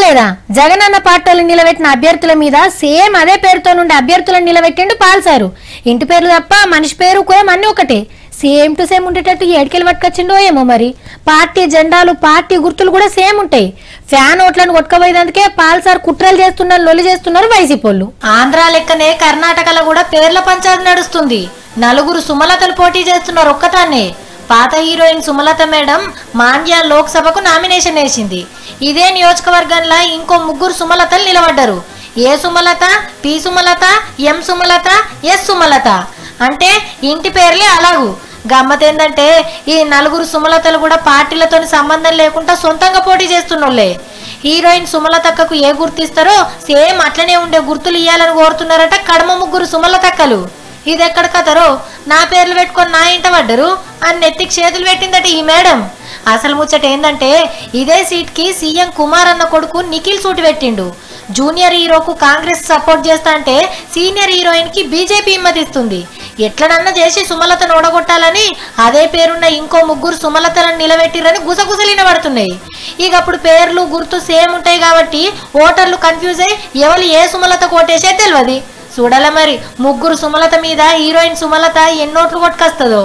లేదా జగనన్న పార్టీలు నిలబెట్టిన అభ్యర్థుల మీద సేమ్ అదే పేరుతో నుండి అభ్యర్థులను నిలబెట్టిండు పాల్సారు. ఇంటి పేర్లు తప్ప మనిషి పేరు కులం అన్ని ఒకటే, సేమ్ టు సేమ్ ఉండేటట్టు ఏడికెళ్ళి పట్టుకొచ్చిండో ఏమో. మరి పార్టీ జెండాలు పార్టీ గుర్తులు కూడా సేమ్ ఉంటాయి. ఫ్యాన్ ఓట్లను కొట్టుకపోయేందుకే పాల్సార్ కుట్రలు చేస్తున్నారు, లొల్లి చేస్తున్నారు వైసీపీ వాళ్ళు. ఆంధ్ర లెక్కనే కర్ణాటకలో కూడా పేర్ల పంచాయతీ నడుస్తుంది. నలుగురు సుమలతలు పోటీ చేస్తున్నారు ఒక్కతానే. పాత హీరోయిన్ సుమలత మేడం మాండ్య లోక్సభకు నామినేషన్ వేసింది. ఇదే నియోజకవర్గంలో ఇంకో ముగ్గురు సుమలతలు నిలబడ్డారు. ఏ సుమలత, పి సుమలత, ఎం సుమలత, ఎస్ సుమలత. అంటే ఇంటి పేర్లే అలాగు. గమ్మత్ ఏంటంటే ఈ నలుగురు సుమలతలు కూడా పార్టీలతో సంబంధం లేకుండా సొంతంగా పోటీ చేస్తున్నోళ్ళే. హీరోయిన్ సుమలతక్కకు ఏ గుర్తిస్తారో సేమ్ అట్లనే ఉండే గుర్తులు ఇయ్యాలని కోరుతున్నారట కడమ ముగ్గురు సుమలతక్కలు. ఇది ఎక్కడ కథరో, నా పేర్లు పెట్టుకొని నా ఇంట పడ్డరు అని నెత్తికి చేతులు పెట్టిందట ఈ మేడం. అసలు ముచ్చట ఏందంటే ఇదే సీట్ కి సీఎం కుమార్ అన్న కొడుకు నిఖిల్ సూటి పెట్టిండు. జూనియర్ హీరోకు కాంగ్రెస్ సపోర్ట్ చేస్తా అంటే సీనియర్ హీరోయిన్ కి బీజేపీ హిమ్మతిస్తుంది. ఎట్లనన్నా చేసి సుమలతను ఓడగొట్టాలని అదే పేరున్న ఇంకో ముగ్గురు సుమలతలను నిలబెట్టిరని గుసగుసలిన పడుతున్నాయి. ఇక అప్పుడు పేర్లు గుర్తు సేమ్ ఉంటాయి కాబట్టి ఓటర్లు కన్ఫ్యూజ్ అయ్యి ఎవరు ఏ సుమలత కోటేసే తెలియదు. చూడాల మరి ముగ్గురు సుమలత మీద హీరోయిన్ సుమలత ఎన్నోట్లు కొట్టుకొస్తుందో.